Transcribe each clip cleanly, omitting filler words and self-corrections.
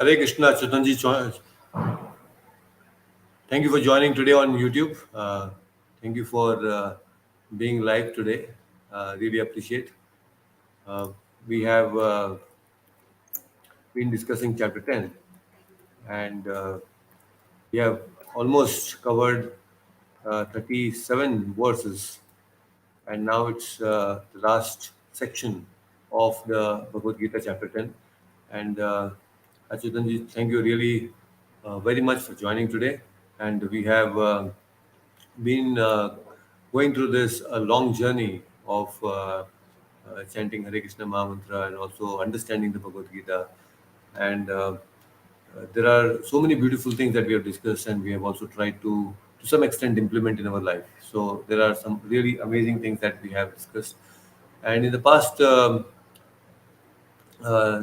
Hare Krishna, Chetanji. Thank you for joining today on YouTube. Thank you for being live today. Really appreciate. Uh, we have been discussing chapter 10, and we have almost covered 37 verses, and now it's the last section of the Bhagavad Gita chapter 10. And Achutanji, thank you really very much for joining today. And we have been going through this long journey of chanting Hare Krishna Mahamantra and also understanding the Bhagavad Gita. And there are so many beautiful things that we have discussed, and we have also tried to some extent, implement in our life. So there are some really amazing things that we have discussed. And in the past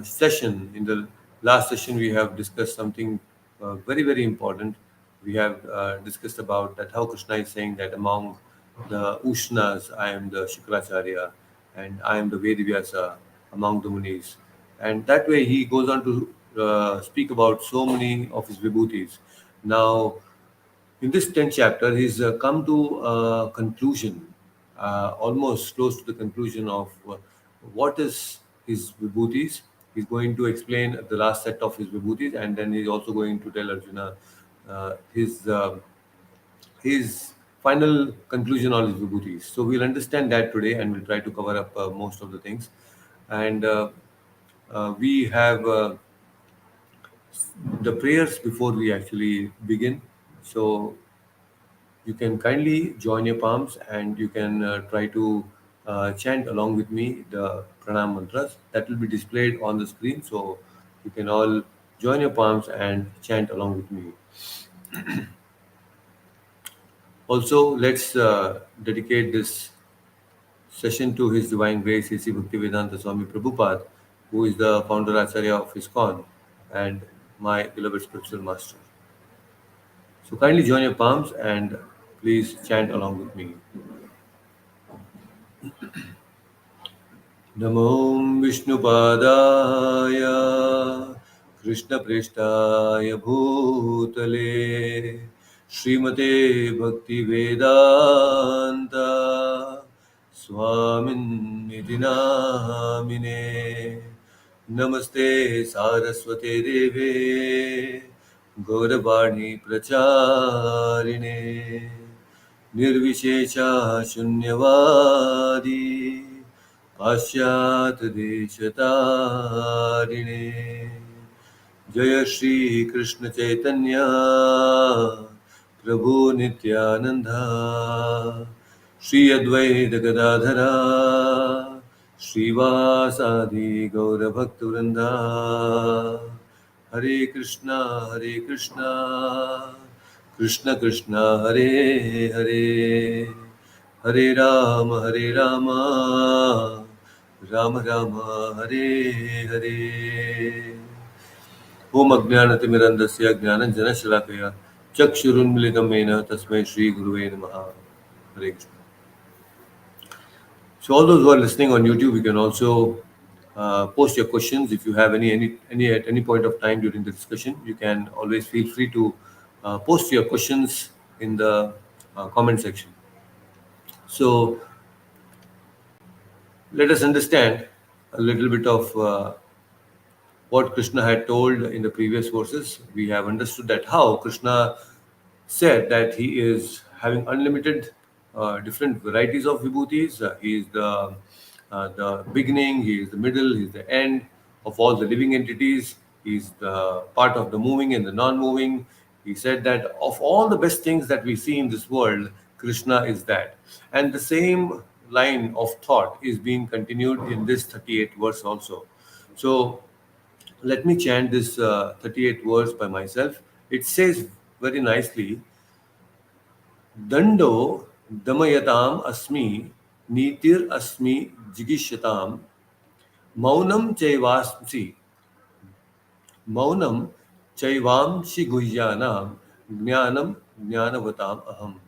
session, in the last session, we have discussed something very, very important. We have discussed about that how Krishna is saying that among the Ushnas, I am the Shukracharya and I am the Vedavyasa among the Munis. And that way he goes on to speak about so many of his vibhutis. Now, in this 10th chapter, he's come to a conclusion, almost close to the conclusion of what is his vibhutis. He's going to explain the last set of his vibhutis, and then he's also going to tell Arjuna his final conclusion on his vibhutis. So we'll understand that today, and we'll try to cover up most of the things. And we have the prayers before we actually begin. So you can kindly join your palms and you can try to chant along with me the pranam mantras that will be displayed on the screen. So you can all join your palms and chant along with me. Also, let's dedicate this session to His Divine Grace, A.C. Bhaktivedanta Swami Prabhupada, who is the founder Acharya of ISKCON and my beloved spiritual master. So kindly join your palms and please chant along with me. नमो विष्णुपादाय कृष्णप्रेष्ठाय भूतले श्रीमते भक्तिवेदान्त स्वामिन्निधि नामिने नमस्ते सारस्वते देवे गौरवाणी प्रचारिणे निर्विशेषा शून्यवादी पाश्चात्यदेशतारिणे जय श्री कृष्ण चैतन्य प्रभु नित्यानंद श्री अद्वैत गदाधरा श्रीवासादि गौरभक्तवृंदा हरे कृष्णा कृष्ण कृष्ण हरे हरे हरे राम राम राम हरे हरे ओम अज्ञानतिमिरन्धस्य ज्ञानञ्जनशलाकया चक्षुरुन्मिलितं येन तस्मै श्रीगुरुवे नमः. Hare Krishna. So all those who are listening on YouTube, you can also post your questions. If you have any at any point of time during the discussion, you can always feel free to post your questions in the comment section. So let us understand a little bit of what Krishna had told in the previous verses. We have understood that how Krishna said that he is having unlimited different varieties of vibhutis. He is the beginning, he is the middle, he is the end of all the living entities. He is the part of the moving and the non-moving. He said that of all the best things that we see in this world, Krishna is that. And the same line of thought is being continued in this 38th verse also. So let me chant this 38th verse by myself. It says very nicely, Dando damayatam asmi nitir asmi jigishatam maunam chaivasmi maunam chaivamshi guhyanam jnanam jnanavatam aham.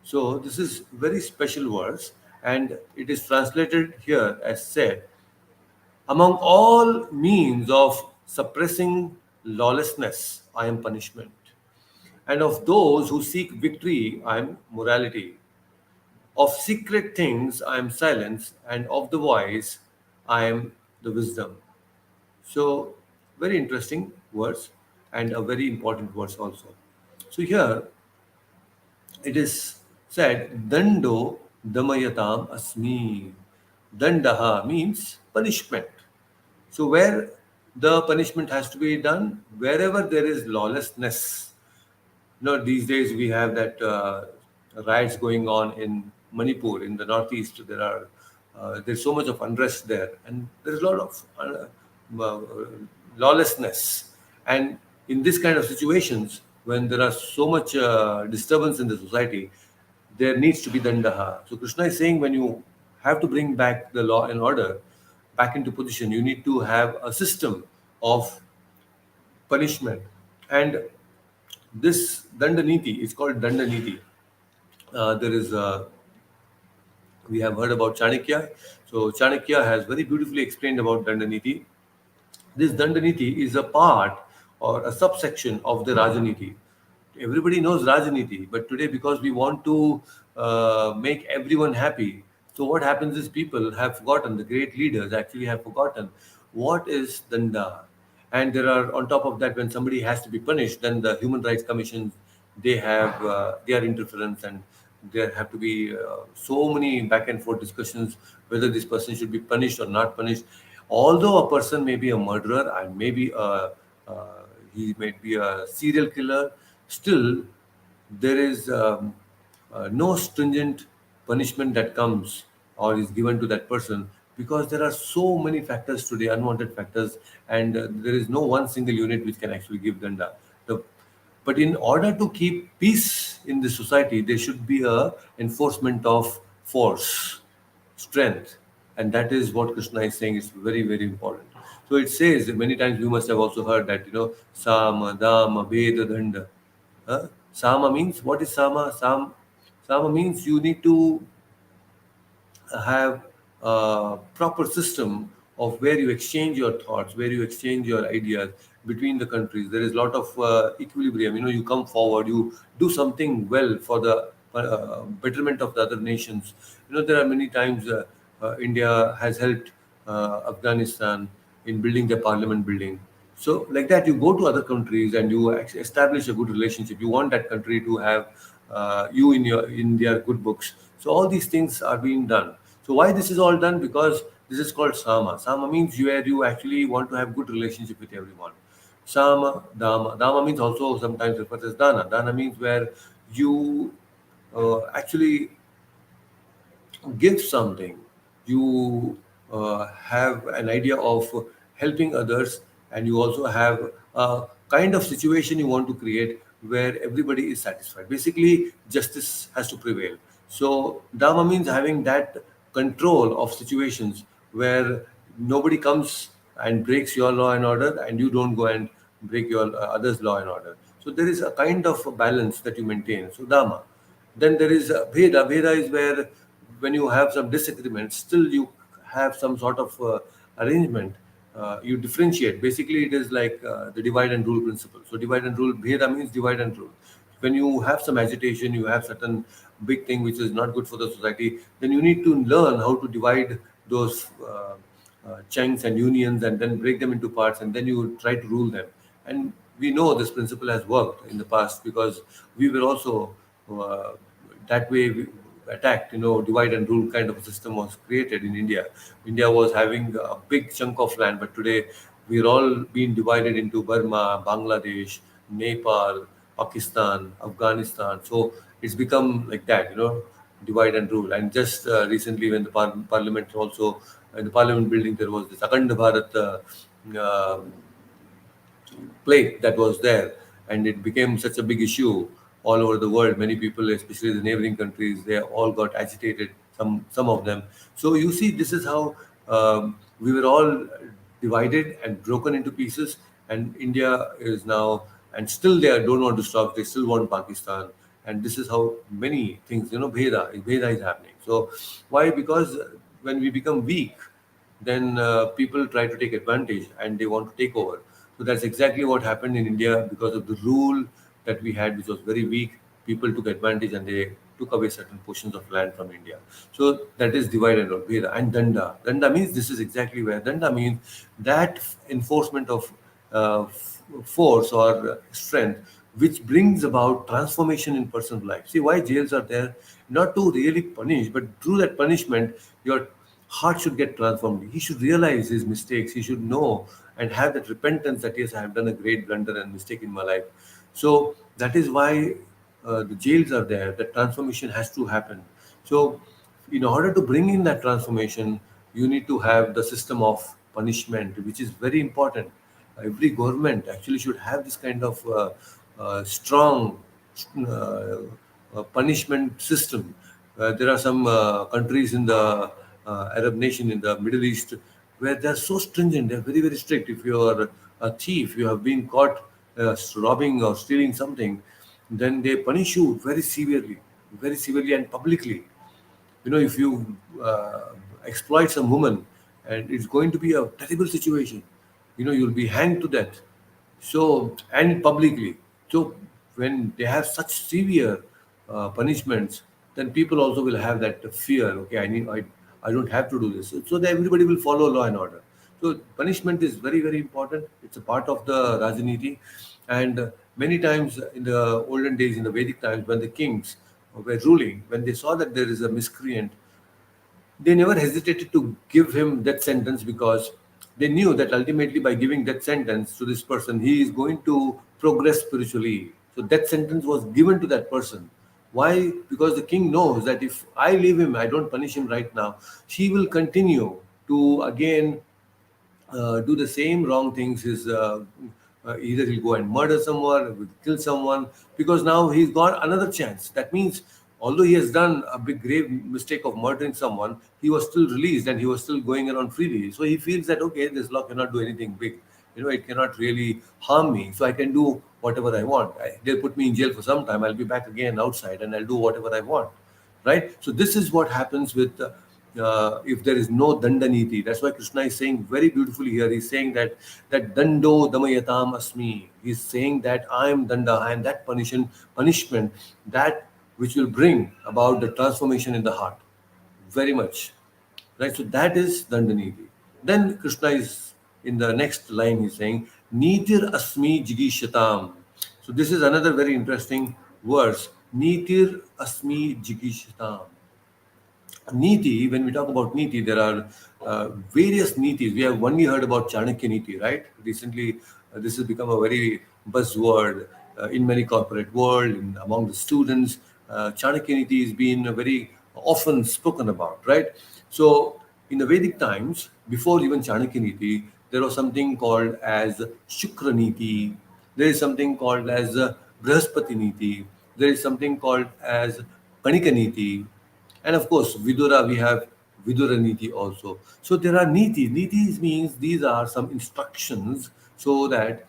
So this is very special verse and it is translated here as said, among all means of suppressing lawlessness, I am punishment. And of those who seek victory, I am morality. Of secret things, I am silence. And of the wise, I am the wisdom. So, very interesting words and a very important words also. So, here it is said, Dando Damayatam Asmi. Dandaha means punishment. So, where the punishment has to be done, wherever there is lawlessness. These days we have that riots going on in Manipur, in the northeast. There's so much of unrest there, and there's a lot of uh, lawlessness. And in this kind of situations, when there are so much disturbance in the society, there needs to be dandaha. So Krishna is saying, when you have to bring back the law and order back into position, you need to have a system of punishment. And this Dandaniti is called Dandaniti. There is We have heard about Chanakya. So Chanakya has very beautifully explained about Dandaniti. This Dandaniti is a part or a subsection of the Rajaniti. Everybody knows Rajaniti, but today, because we want to make everyone happy, so what happens is people have forgotten, the great leaders actually have forgotten what is Danda. And there are, on top of that, when somebody has to be punished, then the Human Rights Commission, they have their interference, and there have to be so many back and forth discussions whether this person should be punished or not punished. Although a person may be a murderer and maybe he may be a serial killer, still there is no stringent punishment that comes or is given to that person, because there are so many factors today, unwanted factors, and there is no one single unit which can actually give danda. The, but in order to keep peace in the society, there should be a enforcement of force, strength, and that is what Krishna is saying is very, very important. So it says that many times, you must have also heard that, sama dama veda danda. Sama means, what is sama? Sama means you need to have a proper system of where you exchange your thoughts, where you exchange your ideas between the countries. There is a lot of equilibrium. You come forward, you do something well for the betterment of the other nations. There are many times India has helped Afghanistan in building the parliament building. So, like that, you go to other countries and you establish a good relationship. You want that country to have you in their good books. So, all these things are being done. So, why this is all done? Because this is called sama. Sama means where you actually want to have good relationship with everyone. Sama, dama. Dama means also sometimes referred as dana. Dana means where you actually give something, you have an idea of helping others, and you also have a kind of situation you want to create where everybody is satisfied. Basically, justice has to prevail. So, Dharma means having that control of situations where nobody comes and breaks your law and order, and you don't go and break your others' law and order. So, there is a kind of a balance that you maintain. So, Dharma. Then there is Veda. Veda is where, when you have some disagreement, still you have some sort of arrangement. You differentiate. Basically, it is like the divide and rule principle. So divide and rule. Veda means divide and rule. When you have some agitation, you have certain big thing which is not good for the society, then you need to learn how to divide those chunks and unions, and then break them into parts, and then you try to rule them. And we know this principle has worked in the past, because we were also uh, that way attacked. Divide and rule kind of a system was created in India. India was having a big chunk of land, but today we're all being divided into Burma, Bangladesh, Nepal, Pakistan, Afghanistan. So it's become like that, divide and rule. And just recently, when the parliament also, in the parliament building, there was this Akhand Bharat uh, plague that was there, and it became such a big issue all over the world. Many people, especially the neighboring countries, they all got agitated. Some of them. So you see, this is how we were all divided and broken into pieces, and India is now, and still they don't want to stop. They still want Pakistan, and this is how many things. Bheda is happening. So why? Because when we become weak, then people try to take advantage and they want to take over. So that's exactly what happened in India because of the rule that we had, which was very weak. People took advantage and they took away certain portions of land from India. So that is divide and rule. And danda. Danda means this is exactly where danda means that enforcement of force or strength which brings about transformation in person's life. See why jails are there? Not to really punish, but through that punishment, your heart should get transformed. He should realize his mistakes. He should know and have that repentance that yes, I have done a great blunder and mistake in my life. So that is why the jails are there. That transformation has to happen. So in order to bring in that transformation, you need to have the system of punishment, which is very important. Every government actually should have this kind of strong uh, punishment system. There are some countries in the Arab nation in the Middle East where they are so stringent. They are very very strict. If you are a thief, you have been caught robbing or stealing something, then they punish you very severely and publicly. If you exploit some woman, and it's going to be a terrible situation. You'll be hanged to death. So, and publicly. So when they have such severe punishments, then people also will have that fear. Okay, I don't have to do this. So that everybody will follow law and order. So punishment is very very important. It's a part of the Rajaniti, and many times in the olden days, in the Vedic times, when the kings were ruling, when they saw that there is a miscreant, they never hesitated to give him that sentence because they knew that ultimately by giving that sentence to this person, he is going to progress spiritually. So that sentence was given to that person. Why? Because the king knows that if I leave him, I don't punish him right now, he will continue to again do the same wrong things. Either he'll go and murder someone, will kill someone, because now he's got another chance. That means, although he has done a big grave mistake of murdering someone, he was still released and he was still going around freely. So he feels that okay, this law cannot do anything big. It cannot really harm me, so I can do whatever I want. They'll put me in jail for some time. I'll be back again outside and I'll do whatever I want, right? So this is what happens with if there is no dandaniti. That's why Krishna is saying very beautifully here. He's saying that dando damayatam asmi. He's saying that I am danda, I am that punishment that which will bring about the transformation in the heart. Very much. Right? So that is dandaniti. Then Krishna is in the next line, he's saying, Nitir asmi jigishatam. So this is another very interesting verse. Nitir asmi jigishatam. Niti, when we talk about Niti, there are various Nitis. We have only heard about Chanakya Niti, right? Recently, this has become a very buzzword in many corporate world, among the students. Chanakya Niti is being very often spoken about, right? So, in the Vedic times, before even Chanakya Niti, there was something called as Shukra Niti. There is something called as Brahaspati Niti. There is something called as Kanika Niti, and of course, Vidura, we have Vidura Niti also. So there are Niti. Nitis means these are some instructions so that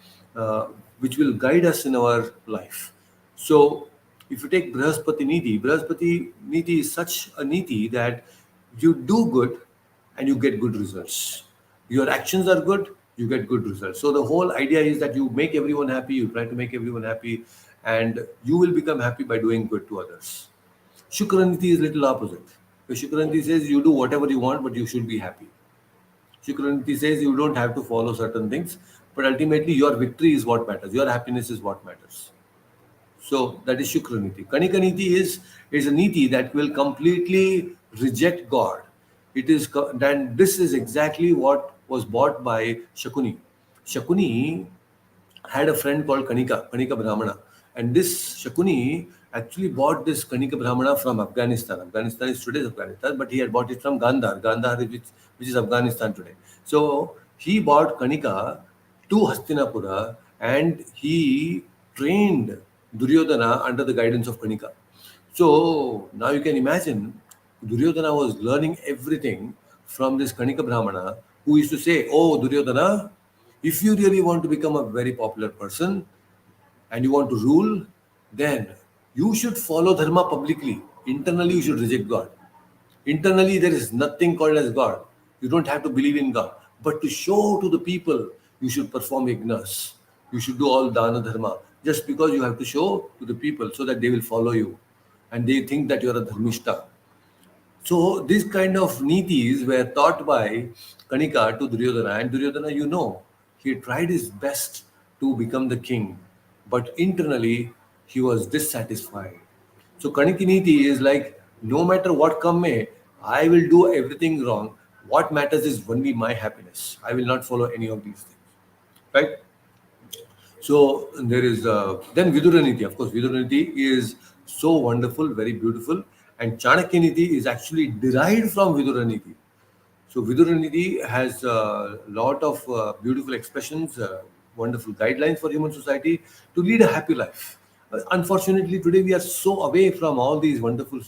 which will guide us in our life. So if you take Brahaspati Niti is such a Niti that you do good and you get good results. Your actions are good, you get good results. So the whole idea is that you make everyone happy, you try to make everyone happy, and you will become happy by doing good to others. Shukraniti is little opposite. So Shukraniti says you do whatever you want, but you should be happy. Shukraniti says you don't have to follow certain things, but ultimately your victory is what matters. Your happiness is what matters. So that is Shukraniti. Kanikaniti is a niti that will completely reject God. Then this is exactly what was bought by Shakuni. Shakuni had a friend called Kanika Brahmana. And this Shakuni actually bought this Kanika Brahmana from Afghanistan. Afghanistan is today's Afghanistan, but he had bought it from Gandhar. Gandhar, which is Afghanistan today. So he bought Kanika to Hastinapura and he trained Duryodhana under the guidance of Kanika. So now you can imagine Duryodhana was learning everything from this Kanika Brahmana who used to say, "Oh, Duryodhana, if you really want to become a very popular person and you want to rule, then you should follow Dharma publicly. Internally, you should reject God. Internally, there is nothing called as God. You don't have to believe in God. But to show to the people You should perform yajnas. You should do all dana dharma just because you have to show to the people so that they will follow you and they think that you are a dharmishta. So these kind of nitis were taught by Kanika to Duryodhana, and Duryodhana, he tried his best to become the king, but internally he was dissatisfied. So Kaniki Niti is like, no matter what come may, I will do everything wrong. What matters is only my happiness. I will not follow any of these things. Right? So there is then Viduraniti. Of course, Viduraniti is so wonderful, very beautiful, and Chanakyaniti is actually derived from Viduraniti. So Viduranidhi has a lot of beautiful expressions, wonderful guidelines for human society to lead a happy life. Unfortunately, today we are so away from all these wonderful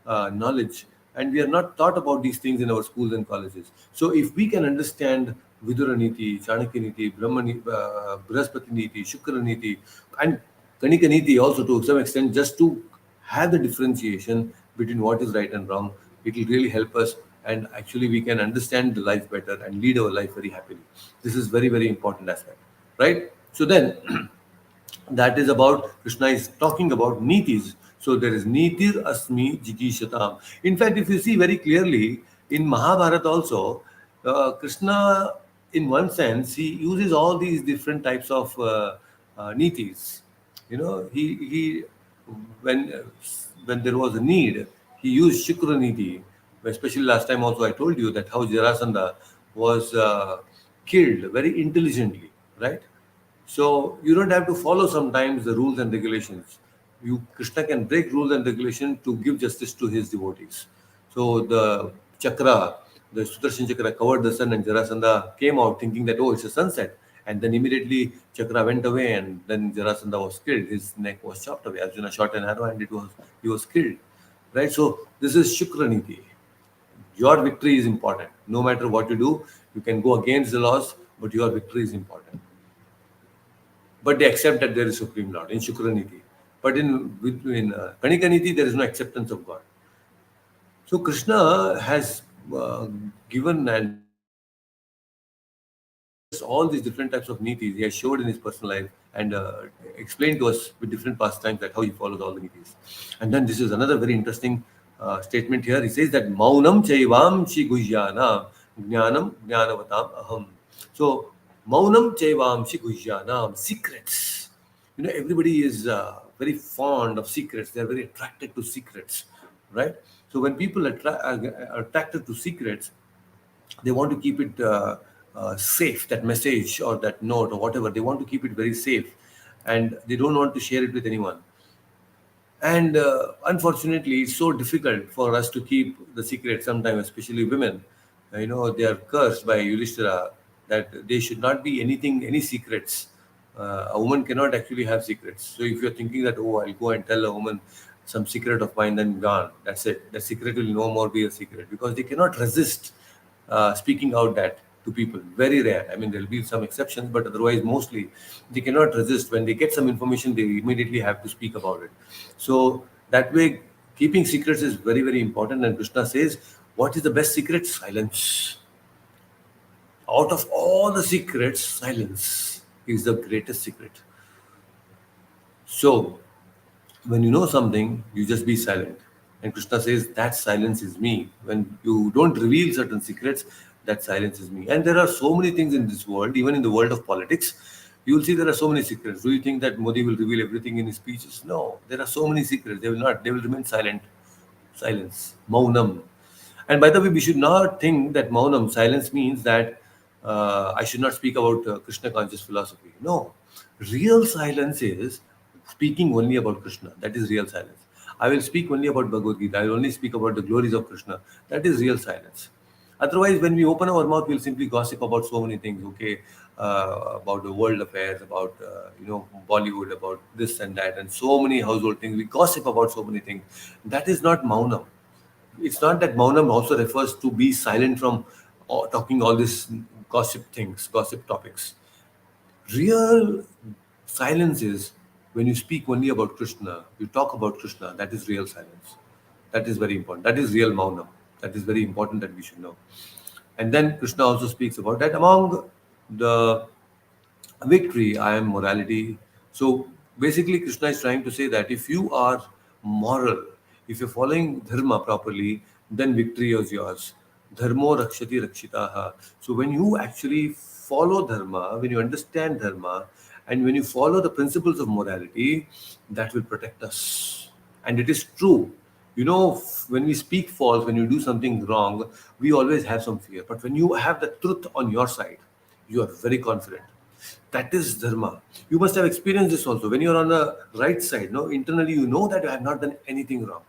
knowledge, and we are not taught about these things in our schools and colleges. So if we can understand Viduraniti, Chanakyaniti, Brihaspati Niti, Shukra Niti, and Kanika Niti also to some extent, just to have the differentiation between what is right and wrong, it will really help us, and actually we can understand the life better and lead our life very happily. This is very, very important aspect, right? So then that is about Krishna is talking about nitis. So there is nitir asmi jikishatam. In fact, if you see very clearly in Mahabharata also, Krishna, in one sense, he uses all these different types of nitis. He when when there was a need, he used Shukra niti. Especially last time also, I told you that how Jarasandha was killed very intelligently, right? So you don't have to follow sometimes the rules and regulations. Krishna can break rules and regulations to give justice to his devotees. So the chakra, the Sudarshan chakra covered the sun, and Jarasandha came out thinking that, oh, it's a sunset. And then immediately chakra went away, and then Jarasandha was killed. His neck was chopped away. Arjuna shot an arrow, and he was killed. Right? So this is Shukra Niti. Your victory is important. No matter what you do, you can go against the laws, but your victory is important. But they accept that there is Supreme Lord in Shukraniti. But in Kanikaniti, there is no acceptance of God. So Krishna has given and given us all these different types of nitis. He has showed in his personal life and explained to us with different pastimes that how he follows all the nitis. And then this is another very interesting statement here. He says that Maunam Chaivam Chi Gujyanam Jnanam Jnanavatam Aham. So Maunam Chaivam Chi Gujyanam, secrets. Everybody is very fond of secrets. They are very attracted to secrets, right? So when people are attracted to secrets, they want to keep it safe, that message or that note or whatever. They want to keep it very safe, and they don't want to share it with anyone. And unfortunately, it's so difficult for us to keep the secret sometimes, especially women. They are cursed by Yudhishthira that they should not be anything, any secrets. A woman cannot actually have secrets. So if you're thinking that, oh, I'll go and tell a woman some secret of mine, then gone. That's it. The secret will no more be a secret because they cannot resist speaking out that to people. Very rare. I mean, there'll be some exceptions, but otherwise, mostly they cannot resist. When they get some information, they immediately have to speak about it. So that way, keeping secrets is very, very important. And Krishna says, what is the best secret? Silence. Out of all the secrets, silence is the greatest secret. So when you know something, you just be silent. And Krishna says that silence is me. When you don't reveal certain secrets, that silence is me. And there are so many things in this world, even in the world of politics, you will see there are so many secrets. Do you think that Modi will reveal everything in his speeches? No, there are so many secrets. They will not. They will remain silent. Silence. Maunam. And by the way, we should not think that Maunam, silence, means that I should not speak about Krishna conscious philosophy. No. Real silence is speaking only about Krishna. That is real silence. I will speak only about Bhagavad Gita. I will only speak about the glories of Krishna. That is real silence. Otherwise, when we open our mouth, we'll simply gossip about so many things, okay, about the world affairs, about, Bollywood, about this and that, and so many household things. We gossip about so many things. That is not Maunam. It's not that Maunam also refers to be silent from talking all these gossip things, gossip topics. Real silence is when you speak only about Krishna, you talk about Krishna, that is real silence. That is very important. That is real Maunam. That is very important that we should know. And then Krishna also speaks about that among the victory, I am morality. So basically, Krishna is trying to say that if you are moral, if you're following dharma properly, then victory is yours. Dharmo rakshati rakshitaha. So when you actually follow dharma, when you understand dharma, and when you follow the principles of morality, that will protect us. And it is true. When we speak false, when you do something wrong, we always have some fear. But when you have the truth on your side, you are very confident. That is dharma. You must have experienced this also. When you're on the right side, no, internally you know that I have not done anything wrong.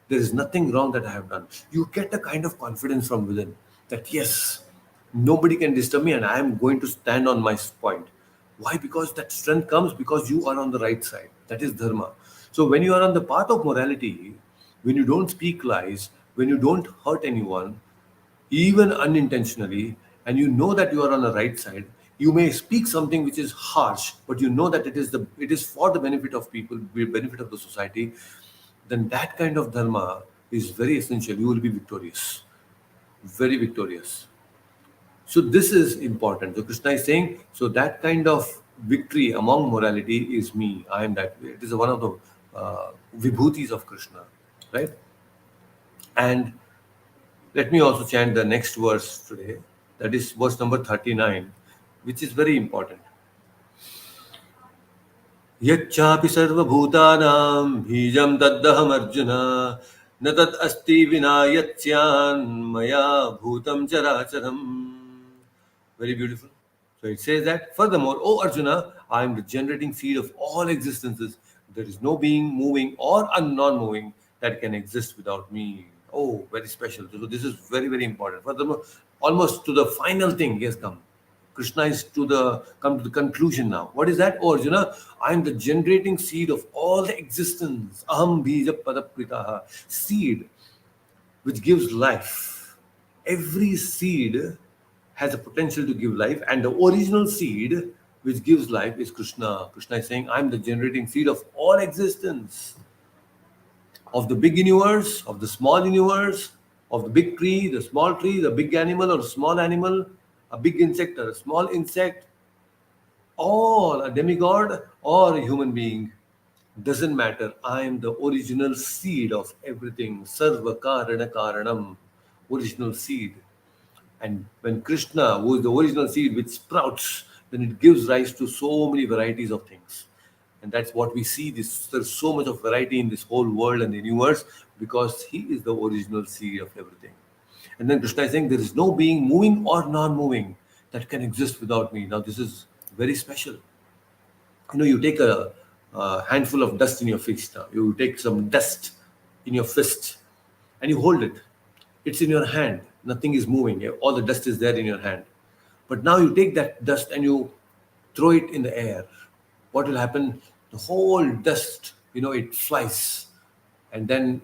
There is nothing wrong that I have done. You get a kind of confidence from within that yes, nobody can disturb me and I am going to stand on my point. Why? Because that strength comes because you are on the right side. That is dharma. So when you are on the path of morality, when you don't speak lies, when you don't hurt anyone, even unintentionally, and you know that you are on the right side, you may speak something which is harsh, but you know that it is for the benefit of people, the benefit of the society. Then that kind of dharma is very essential. You will be victorious, very victorious. So this is important. So Krishna is saying, so that kind of victory among morality is me. I am that way. It is one of the vibhutis of Krishna, right? And let me also chant the next verse today. That is verse number 39, which is very important. यच्चापि सर्वभूतानां बीजं तद्धहमर्जुन न तत् अस्ति विना यत्स्यान्मया भूतं चराचरम्. Very beautiful. So it says that, furthermore, O Arjuna, I am the generating seed of all existences. There is no being moving or non moving that can exist without me. Oh, very special. So this is very, very important. Furthermore, almost to the final thing, yes, come. Krishna is come to the conclusion now. What is that? Oh Arjuna, I am the generating seed of all the existence. Aham bija padapritaha. Seed which gives life. Every seed has a potential to give life, and the original seed which gives life is Krishna. Krishna is saying, I'm the generating seed of all existence, of the big universe, of the small universe, of the big tree, the small tree, the big animal or small animal, a big insect or a small insect, or a demigod or a human being. Doesn't matter. I am the original seed of everything. Sarva Karana Karanam. Original seed. And when Krishna, who is the original seed which sprouts, then it gives rise to so many varieties of things. And that's what we see. There's so much of variety in this whole world and the universe because he is the original seed of everything. And then Krishna is saying there is no being moving or non-moving that can exist without me. Now this is very special. You take a handful of dust in your fist now. You take some dust in your fist and you hold it. It's in your hand. Nothing is moving. Yeah, all the dust is there in your hand. But now you take that dust and you throw it in the air. What will happen? The whole dust, it flies. And then,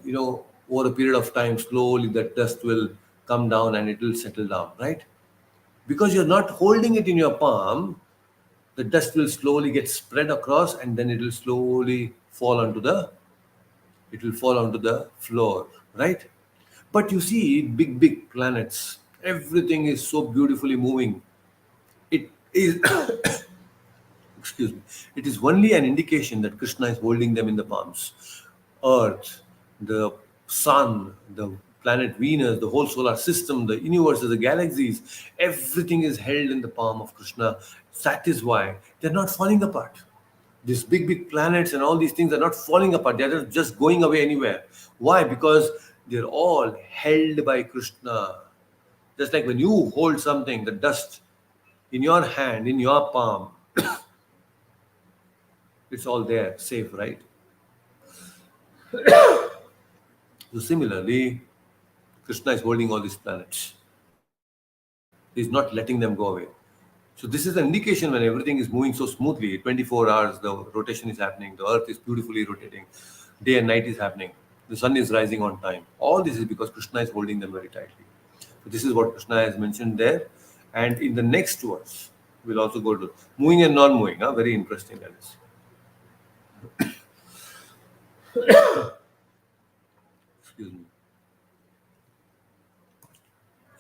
over a period of time, slowly that dust will come down and it will settle down, right? Because you're not holding it in your palm, the dust will slowly get spread across and then it will fall onto the floor, right? But you see big planets, everything is so beautifully moving. It is excuse me, it is only an indication that Krishna is holding them in the palms. Earth, the sun, the planet Venus, the whole solar system, the universe, the galaxies, everything is held in the palm of Krishna. That is why they're not falling apart. These big planets and all these things are not falling apart. They're not just going away anywhere. Why? Because they're all held by Krishna. Just like when you hold something, the dust in your hand, in your palm, it's all there, safe, right? So similarly, Krishna is holding all these planets. He's not letting them go away. So this is an indication when everything is moving so smoothly, 24 hours, the rotation is happening, the earth is beautifully rotating, day and night is happening, the sun is rising on time. All this is because Krishna is holding them very tightly. So this is what Krishna has mentioned there. And in the next verse, we'll also go to moving and non-moving. Very interesting that is. Excuse me.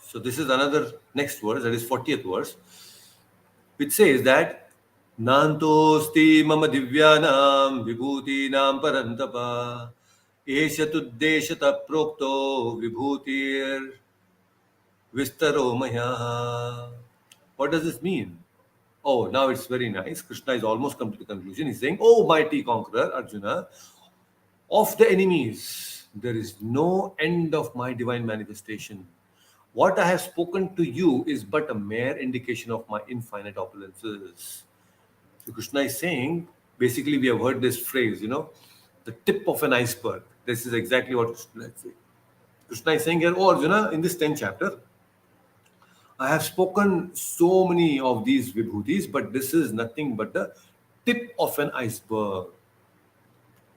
So this is another next verse, that is 40th verse, which says that नान्तोऽस्ति मम दिव्यानां विभूतीनां परन्तप एष तुद्देशतः प्रोक्तो विभूतिर्विस्तरो मया. What does this mean? Oh, now it's very nice. Krishna is almost come to the conclusion. He's saying, "Oh, mighty conqueror, Arjuna, of the enemies, there is no end of my divine manifestation. What I have spoken to you is but a mere indication of my infinite opulences." So Krishna is saying, basically, we have heard this phrase, the tip of an iceberg. This is exactly what Krishna is saying. Krishna is saying here, "Oh, Arjuna, in this 10th chapter, I have spoken so many of these vibhutis, but this is nothing but the tip of an iceberg."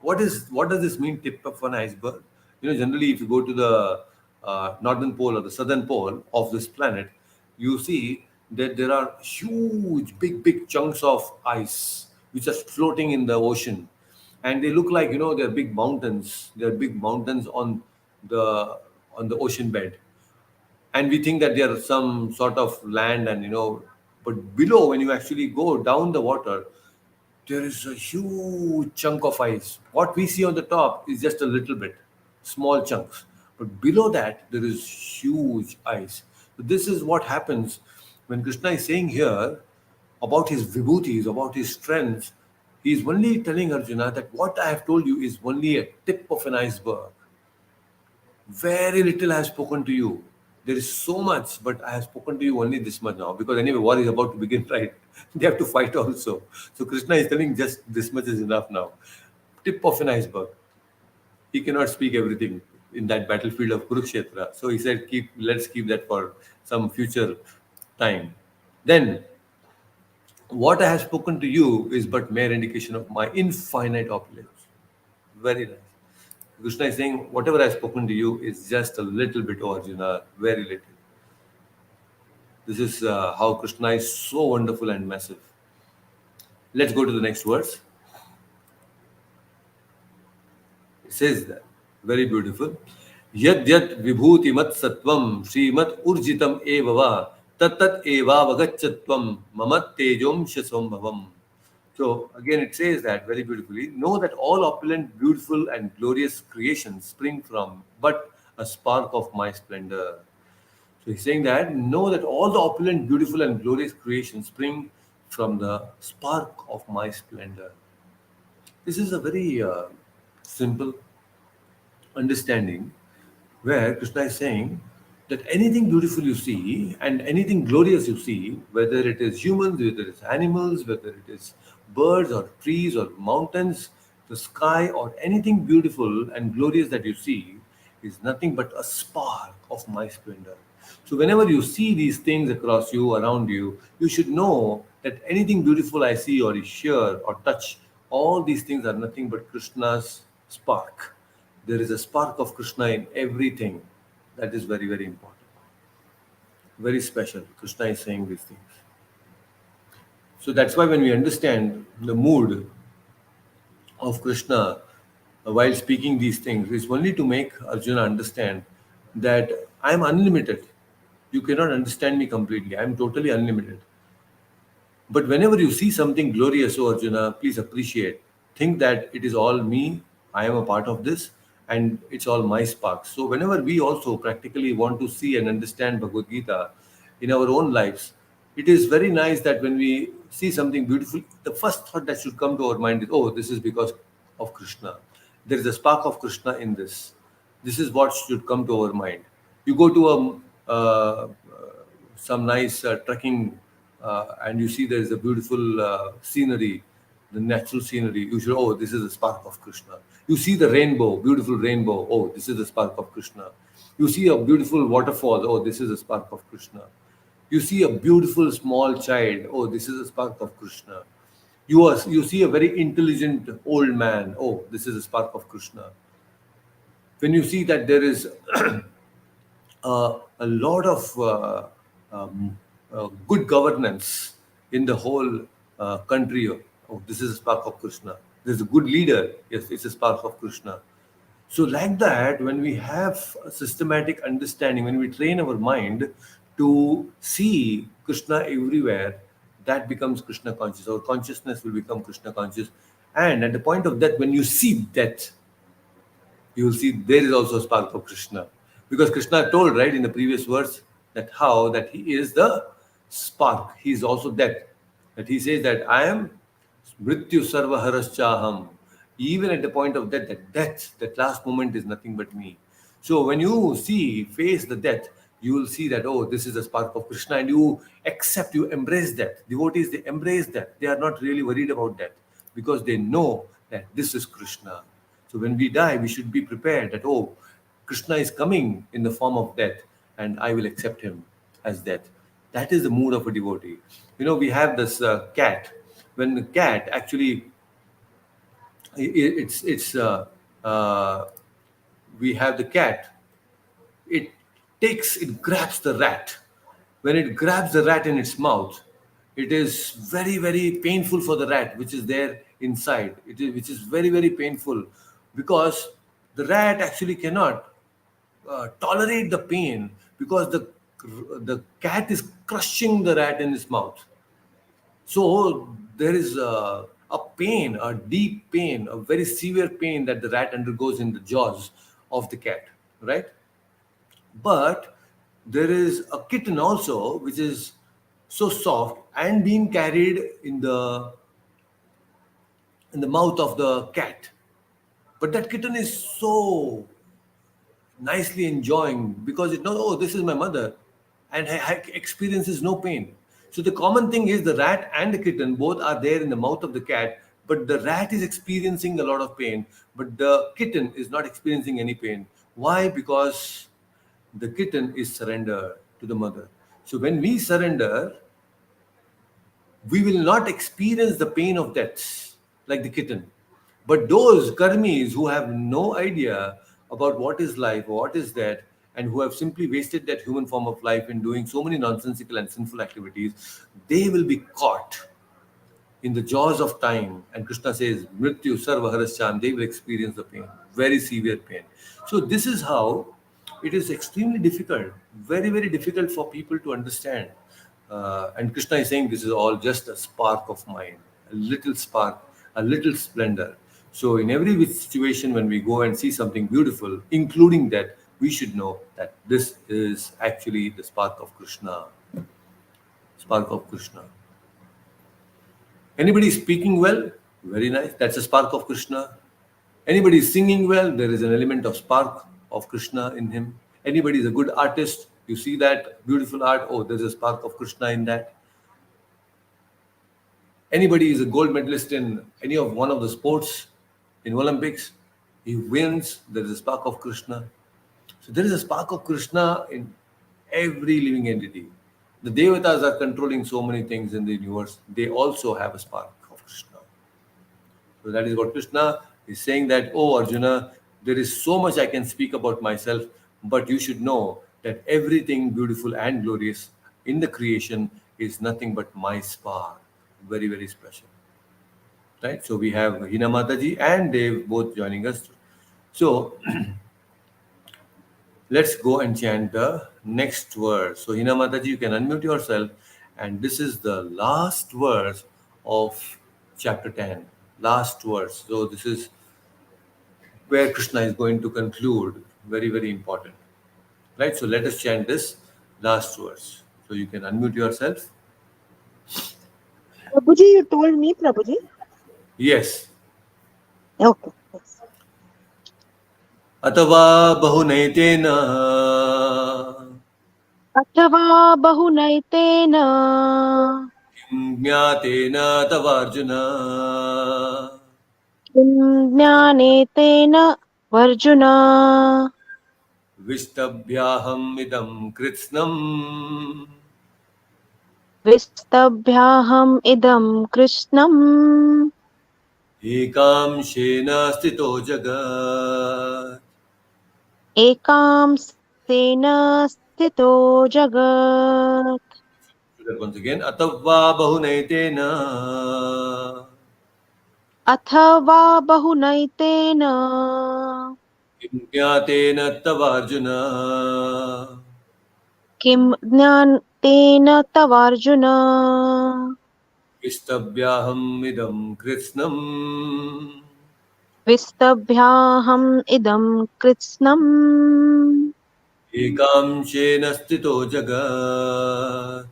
What does this mean, tip of an iceberg? Generally, if you go to the northern pole or the southern pole of this planet, you see that there are huge, big chunks of ice which are floating in the ocean, and they look like they're big mountains. They're big mountains the on the ocean bed, and we think that they are some sort of land, and but below, when you actually go down the water, there is a huge chunk of ice. What we see on the top is just a little bit, small chunks. But below that, there is huge ice. So this is what happens when Krishna is saying here about his vibhutis, about his strengths. He is only telling Arjuna that what I have told you is only a tip of an iceberg. Very little I have spoken to you. There is so much, but I have spoken to you only this much now. Because anyway, war is about to begin, right? They have to fight also. So Krishna is telling just this much is enough now. Tip of an iceberg. He cannot speak everything in that battlefield of Kurukshetra. So he said, let's keep that for some future time. Then, what I have spoken to you is but mere indication of my infinite opulence. Very nice. Krishna is saying, whatever I've spoken to you is just a little bit, oh Arjuna, very little. This is how Krishna is so wonderful and massive. Let's go to the next verse. It says that, very beautiful. Yad yad vibhuti mat sattvam srimat urjitam evava tat tat evavagachatvam mamat tejom shasambhavam. So again, it says that very beautifully. Know that all opulent, beautiful, and glorious creations spring from but a spark of my splendor. So he's saying that know that all the opulent, beautiful, and glorious creations spring from the spark of my splendor. This is a very simple understanding where Krishna is saying that anything beautiful you see and anything glorious you see, whether it is humans, whether it is animals, whether it is birds or trees or mountains, the sky, or anything beautiful and glorious that you see, is nothing but a spark of my splendor. So, whenever you see these things across you, around you, you should know that anything beautiful I see or hear or touch, all these things are nothing but Krishna's spark. There is a spark of Krishna in everything. That is very, very important. Very special. Krishna is saying these things. So that's why when we understand the mood of Krishna while speaking these things, it's only to make Arjuna understand that I am unlimited. You cannot understand me completely. I am totally unlimited. But whenever you see something glorious, oh Arjuna, please appreciate. Think that it is all me. I am a part of this, and it's all my spark. So whenever we also practically want to see and understand Bhagavad Gita in our own lives, it is very nice that when we see something beautiful, the first thought that should come to our mind is, oh, this is because of Krishna. There is a spark of Krishna in this. This is what should come to our mind. You go to some nice trekking and you see there is a beautiful scenery, the natural scenery. You should, oh, this is the spark of Krishna. You see the rainbow, beautiful rainbow. Oh, this is the spark of Krishna. You see a beautiful waterfall. Oh, this is the spark of Krishna. You see a beautiful small child. Oh, this is the spark of Krishna. You see a very intelligent old man. Oh, this is the spark of Krishna. When you see that there is a lot of good governance in the whole country. Oh, this is a spark of Krishna. There's a good leader. Yes, it's a spark of Krishna. So, like that, when we have a systematic understanding, when we train our mind to see Krishna everywhere, that becomes Krishna conscious. Our consciousness will become Krishna conscious. And at the point of death, when you see death, you will see there is also a spark of Krishna. Because Krishna told, right, in the previous verse, that how that he is the spark. He is also death. That he says that I am Mrityu Sarva Haraschaham. Even at the point of death, that death, that last moment is nothing but me. So when you face the death, you will see that, oh, this is the spark of Krishna, and you accept, you embrace that. Devotees, they embrace that. They are not really worried about that because they know that this is Krishna. So when we die, we should be prepared that, oh, Krishna is coming in the form of death, and I will accept him as death. That is the mood of a devotee. We have this cat. When the cat actually, it's we have the cat. It grabs the rat. When it grabs the rat in its mouth, it is very, very painful for the rat which is there inside. Which is very, very painful because the rat actually cannot tolerate the pain because the cat is crushing the rat in its mouth. So there is a pain, a deep pain, a very severe pain that the rat undergoes in the jaws of the cat, right? But there is a kitten also, which is so soft and being carried in the mouth of the cat. But that kitten is so nicely enjoying because it knows, oh, this is my mother, and experiences no pain. So the common thing is the rat and the kitten both are there in the mouth of the cat, but the rat is experiencing a lot of pain, but the kitten is not experiencing any pain. Why? Because the kitten is surrendered to the mother. So when we surrender, we will not experience the pain of death like the kitten. But those karmis who have no idea about what is life, what is that, and who have simply wasted that human form of life in doing so many nonsensical and sinful activities, they will be caught in the jaws of time. And Krishna says, Mrityu Sarva Harascham, they will experience the pain, very severe pain. So this is how it is extremely difficult, very, very difficult for people to understand. And Krishna is saying this is all just a spark of mine, a little spark, a little splendor. So in every which situation, when we go and see something beautiful, including that, we should know that this is actually the spark of Krishna. Spark of Krishna. Anybody speaking well? Very nice. That's a spark of Krishna. Anybody singing well? There is an element of spark of Krishna in him. Anybody is a good artist? You see that beautiful art? Oh, there's a spark of Krishna in that. Anybody is a gold medalist in any of one of the sports in Olympics? He wins. There is a spark of Krishna. So there is a spark of Krishna in every living entity. The Devatas are controlling so many things in the universe. They also have a spark of Krishna. So that is what Krishna is saying, that, oh Arjuna, there is so much I can speak about myself, but you should know that everything beautiful and glorious in the creation is nothing but my spark. Very, very special. Right? So we have Hina Mataji and Dev both joining us. So let's go and chant the next verse. So Hina Mataji, you can unmute yourself, and this is the last verse of chapter 10. Last verse. So this is where Krishna is going to conclude. Very, very important. Right? So let us chant this last verse. So you can unmute yourself. Prabhuji, you told me, Prabhuji? Yes. Okay. Yes. अथवा बहुनैतेन अथवा बहुनैतेन किं ज्ञातेन तवार्जुन किं ज्ञानेतेन वर्जुन विष्टभ्याहम् इदं कृत्स्नम् विस्तभ्याहम् इदं कृष्णम् एकांशेन स्थितो जगत्. एकांसेन स्थितो जगत्. Once again, अथवा बहुनैतेन अथवा बहुनैतेन किं ज्ञातेन तवार्जुन किं ज्ञातेन तवार्जुन इष्टभ्याहम् इदं कृत्स्नम् विस्तभ्याहम् इदं कृत्स्नम् एकांशेन स्थितो जगत्.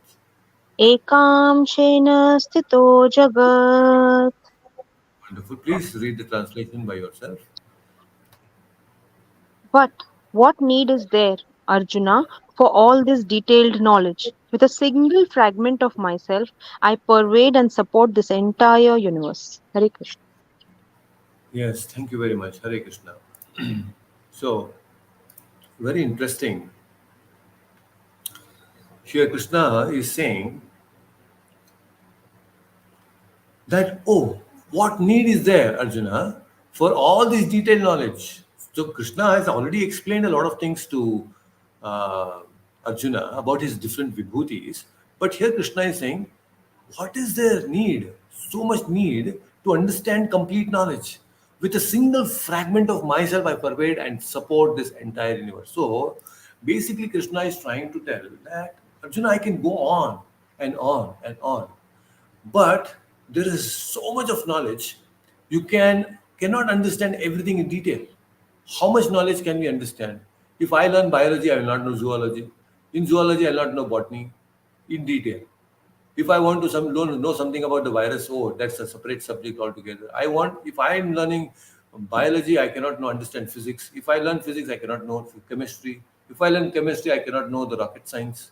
एकांशेन स्थितो जगत्. Wonderful. Please read the translation by yourself. But what need is there, Arjuna, for all this detailed knowledge? With a single fragment of myself, I pervade and support this entire universe. Hare Krishna. Yes, thank you very much. Hare Krishna. So, very interesting. Here, Krishna is saying that, oh, what need is there, Arjuna, for all this detailed knowledge? So, Krishna has already explained a lot of things to uh, Arjuna about his different vibhutis. But here, Krishna is saying, what is their need? So much need to understand complete knowledge. With a single fragment of myself, I pervade and support this entire universe. So, basically, Krishna is trying to tell that Arjuna, I can go on and on and on, but there is so much of knowledge you cannot understand everything in detail. How much knowledge can we understand? If I learn biology, I will not know zoology. In zoology, I will not know botany in detail. If I want to know something about the virus, oh, that's a separate subject altogether. If I am learning biology, I cannot know understand physics. If I learn physics, I cannot know chemistry. If I learn chemistry, I cannot know the rocket science.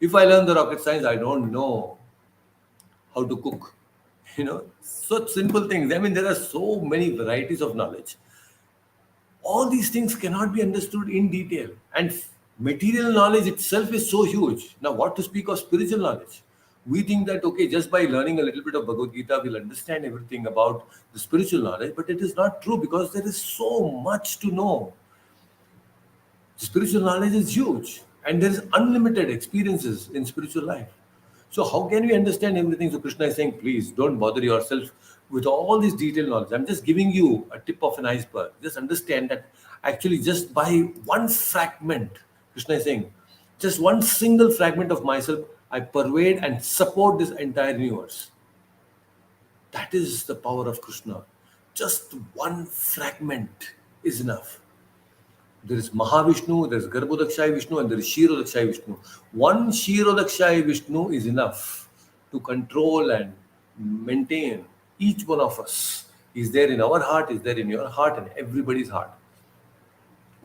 If I learn the rocket science, I don't know how to cook. Such simple things. I mean, there are so many varieties of knowledge. All these things cannot be understood in detail. And material knowledge itself is so huge. Now, what to speak of spiritual knowledge? We think that, okay, just by learning a little bit of Bhagavad Gita, we'll understand everything about the spiritual knowledge, but it is not true because there is so much to know. Spiritual knowledge is huge and there is unlimited experiences in spiritual life. So how can we understand everything? So Krishna is saying, please don't bother yourself with all this detailed knowledge. I'm just giving you a tip of an iceberg. Just understand that actually just by one fragment, Krishna is saying, just one single fragment of myself, I pervade and support this entire universe. That is the power of Krishna. Just one fragment is enough. There is Mahavishnu, there is Garbhodakshaya Vishnu, and there is Kshirodakshaya Vishnu. One Kshirodakshaya Vishnu is enough to control and maintain each one of us. Is there in our heart, is there in your heart, and everybody's heart.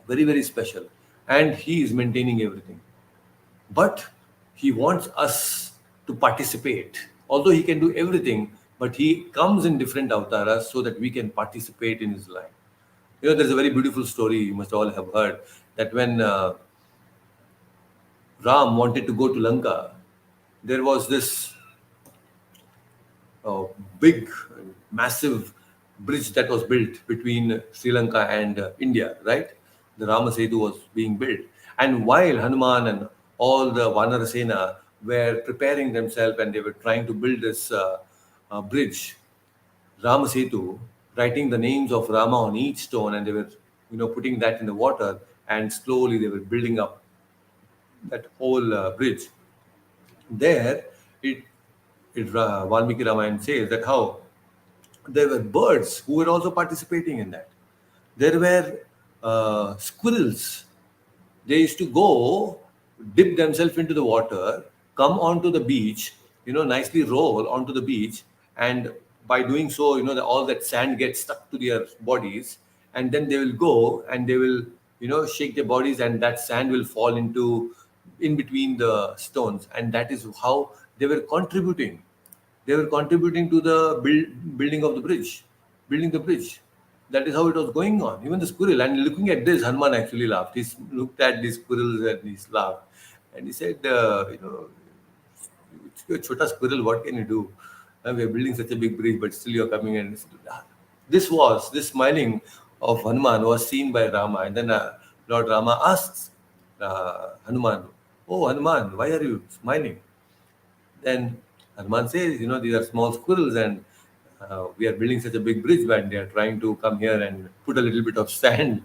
Very, very special. And he is maintaining everything. But he wants us to participate. Although he can do everything, but he comes in different avatars so that we can participate in his life. There's a very beautiful story you must all have heard that when Ram wanted to go to Lanka, there was this uh, big, massive bridge that was built between Sri Lanka and India, right? The Rama Setu was being built. And while Hanuman and all the Vanarasena were preparing themselves and they were trying to build this bridge, Rama Setu, writing the names of Rama on each stone, and they were, putting that in the water, and slowly they were building up that whole bridge. There, Valmiki Ramayana says that how there were birds who were also participating in that. There were squirrels. They used to go dip themselves into the water, come onto the beach, nicely roll onto the beach, and by doing so, all that sand gets stuck to their bodies, and then they will go and they will, shake their bodies, and that sand will fall into in between the stones, and that is how they were contributing. They were contributing to the building of the bridge, building the bridge. That is how it was going on. Even the squirrel, and looking at this, Hanuman actually laughed. He looked at the squirrels and he laughed. And he said, "You're a chota squirrel, what can you do? We are building such a big bridge, but still you're coming." And this smiling of Hanuman was seen by Rama. And then Lord Rama asks Hanuman, "Oh, Hanuman, why are you smiling?" Then Hanuman says, these are small squirrels and we are building such a big bridge and they are trying to come here and put a little bit of sand.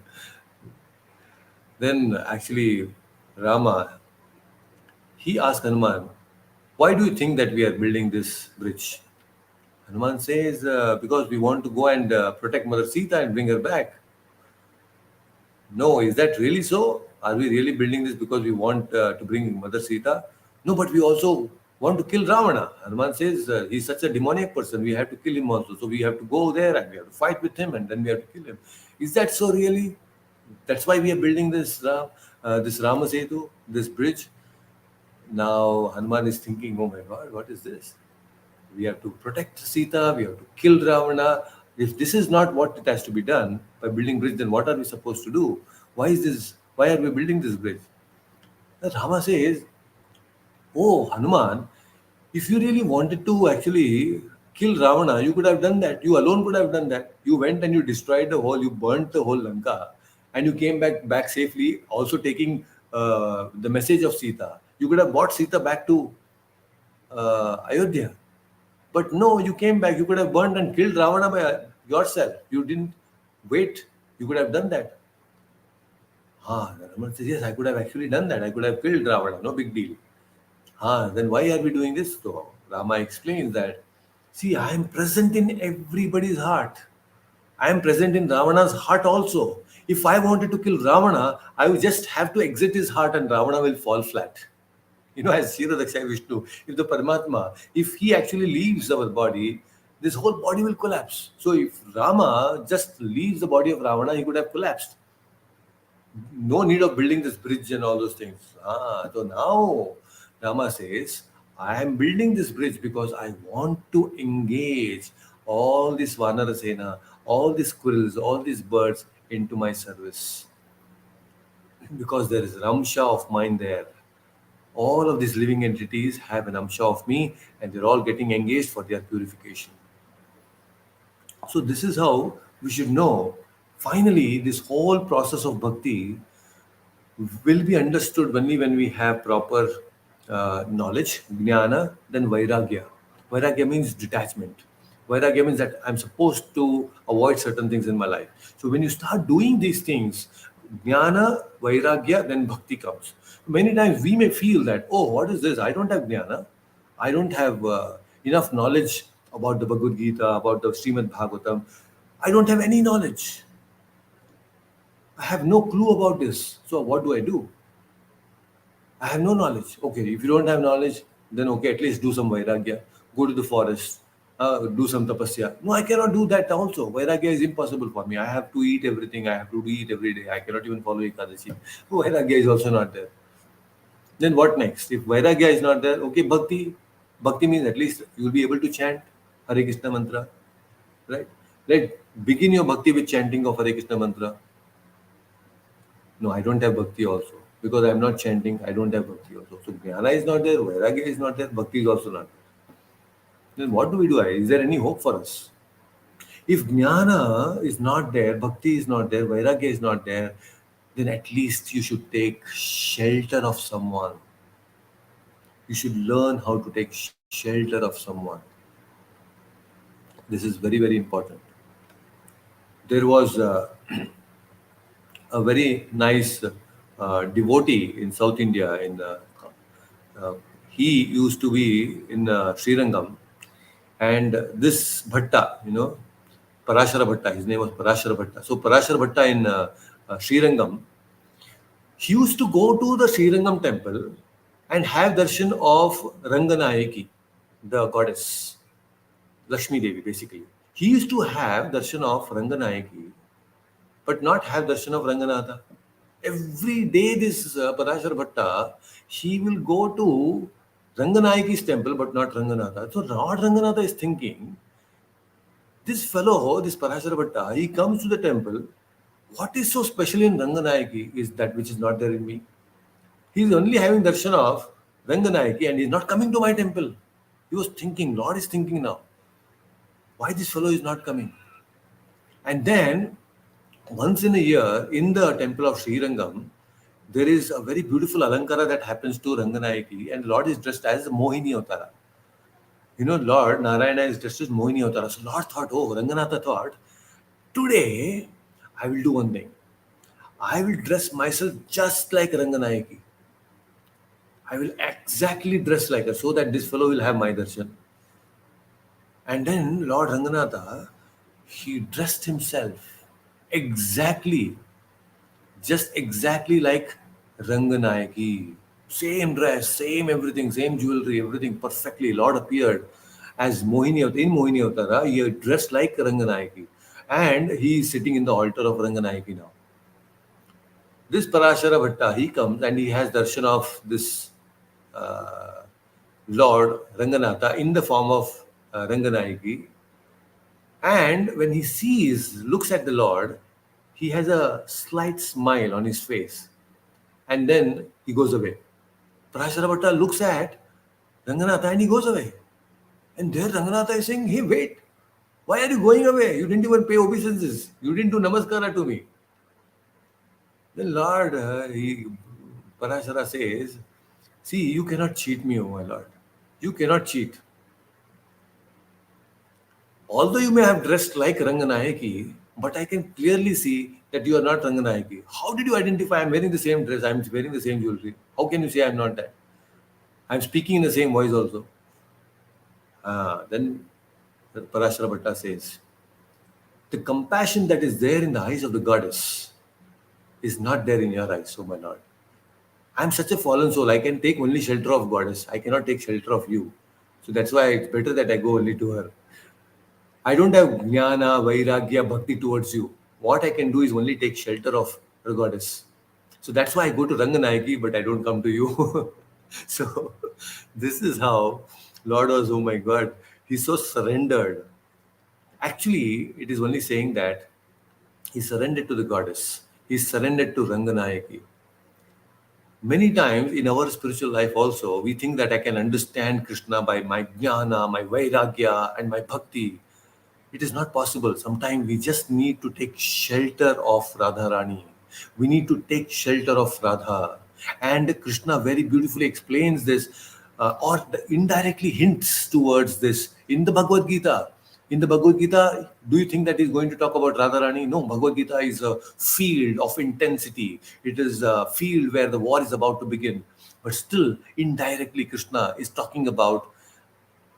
Then actually Rama, he asked Hanuman, why do you think that we are building this bridge? Hanuman says, because we want to go and protect Mother Sita and bring her back. No, is that really so? Are we really building this because we want to bring Mother Sita? No, but we also want to kill Ravana. Hanuman says he's such a demoniac person, we have to kill him also. So we have to go there and we have to fight with him and then we have to kill him. Is that so really? That's why we are building this Rama Setu, this bridge. Now Hanuman is thinking, oh my God, what is this? We have to protect Sita, we have to kill Ravana. If this is not what it has to be done by building bridge, then what are we supposed to do? Why is this? Why are we building this bridge? Then Rama says, oh Hanuman, if you really wanted to actually kill Ravana, you could have done that. You alone could have done that. You went and you destroyed the whole, you burnt the whole Lanka, and you came back safely, also taking the message of Sita. You could have brought Sita back to Ayodhya. But no, you came back. You could have burned and killed Ravana by yourself. You didn't wait. You could have done that. The Raman says, yes, I could have actually done that. I could have killed Ravana. No big deal. Then why are we doing this? So Rama explains that, see, I am present in everybody's heart. I am present in Ravana's heart also. If I wanted to kill Ravana, I would just have to exit his heart and Ravana will fall flat. As Shira Daksha Vishnu, if the Paramatma, if he actually leaves our body, this whole body will collapse. So if Rama just leaves the body of Ravana, he could have collapsed. No need of building this bridge and all those things. So now Rama says, I am building this bridge because I want to engage all this Vanarasena, all these squirrels, all these birds into my service. Because there is Ramsha of mine there. All of these living entities have an amsha of me and they're all getting engaged for their purification. So this is how we should know. Finally, this whole process of bhakti will be understood only when we have proper knowledge, jnana, then vairagya. Vairagya means detachment. Vairagya means that I'm supposed to avoid certain things in my life. So when you start doing these things, jnana, vairagya, then bhakti comes. Many times we may feel that, oh, what is this? I don't have jnana. I don't have enough knowledge about the Bhagavad Gita, about the Srimad Bhagavatam. I don't have any knowledge. I have no clue about this. So what do I do? I have no knowledge. Okay, if you don't have knowledge, then okay, at least do some vairagya. Go to the forest, do some tapasya. No, I cannot do that also. Vairagya is impossible for me. I have to eat everything. I have to eat every day. I cannot even follow Ekadashi. Vairagya is also not there. Then what next? If vairagya is not there, okay, bhakti. Bhakti means at least you will be able to chant Hare Krishna mantra, right? Let begin your bhakti with chanting of Hare Krishna mantra. No, I don't have bhakti also. Because I am not chanting, I don't have bhakti also. So jnana is not there, vairagya is not there, bhakti is also not there. Then what do we do? Is there any hope for us? If jnana is not there, bhakti is not there, vairagya is not there, then at least you should take shelter of someone. You should learn how to take shelter of someone. This is very, very important. There was a very nice devotee in South India. Uh, he used to be in Srirangam, and this Bhatta, Parashara Bhatta, his name was Parashara Bhatta. So Parashara Bhatta in Srirangam, he used to go to the Srirangam temple and have darshan of Ranganayaki, the goddess, Lakshmi Devi basically. He used to have darshan of Ranganayaki but not have darshan of Ranganatha. Every day, this Parashar Bhatta, he will go to Ranganayaki's temple, but not Ranganatha. So Lord Ranganatha is thinking, this fellow, this Parashar Bhatta, he comes to the temple. What is so special in Ranganayaki is that which is not there in me. He is only having darshan of Ranganayaki and he is not coming to my temple. He was thinking, Lord is thinking now, why this fellow is not coming? And then once in a year in the temple of Srirangam, there is a very beautiful alankara that happens to Ranganayaki, and Lord is dressed as Mohini Avtara. Lord Narayana is dressed as Mohini Avtara. So Lord thought, oh, Ranganatha thought, today I will do one thing. I will dress myself just like Ranganayaki. I will exactly dress like her so that this fellow will have my darshan. And then Lord Ranganatha, he dressed himself exactly, just exactly like Ranganayaki. Same dress, same everything, same jewelry, everything perfectly. Lord appeared as in Mohini Avtara, he dressed like Ranganayaki. And he is sitting in the altar of Ranganayaki now. This Parashara Bhatta, he comes and he has darshan of this uh, Lord Ranganatha in the form of Ranganayaki. And when he looks at the Lord, he has a slight smile on his face. And then he goes away. Parashara Bhatta looks at Ranganatha and he goes away. And there Ranganatha is saying, hey, wait, why are you going away? You didn't even pay obeisances. You didn't do namaskara to me. Then Lord, Parashara says, see, you cannot cheat me, O my Lord. You cannot cheat. Although you may have dressed like Ranganayaki, but I can clearly see that you are not Ranganayaki. How did you identify I'm wearing the same dress, I'm wearing the same jewelry? How can you say I'm not that? I'm speaking in the same voice also. Then Parashara Bhatta says, the compassion that is there in the eyes of the goddess is not there in your eyes, O my Lord. I'm such a fallen soul. I can take only shelter of goddess. I cannot take shelter of you. So that's why it's better that I go only to her. I don't have jnana, vairagya, bhakti towards you. What I can do is only take shelter of her goddess. So that's why I go to Ranganayaki, but I don't come to you. So this is how Lord was, oh my God, he's so surrendered. Actually, it is only saying that he surrendered to the goddess. He surrendered to Ranganayaki. Many times in our spiritual life also, we think that I can understand Krishna by my jnana, my vairagya, and my bhakti. It is not possible. Sometimes we just need to take shelter of Radharani. We need to take shelter of Radha. And Krishna very beautifully explains this or indirectly hints towards this in the Bhagavad Gita. In the Bhagavad Gita, do you think that he's going to talk about Radharani? No, Bhagavad Gita is a field of intensity. It is a field where the war is about to begin. But still, indirectly, Krishna is talking about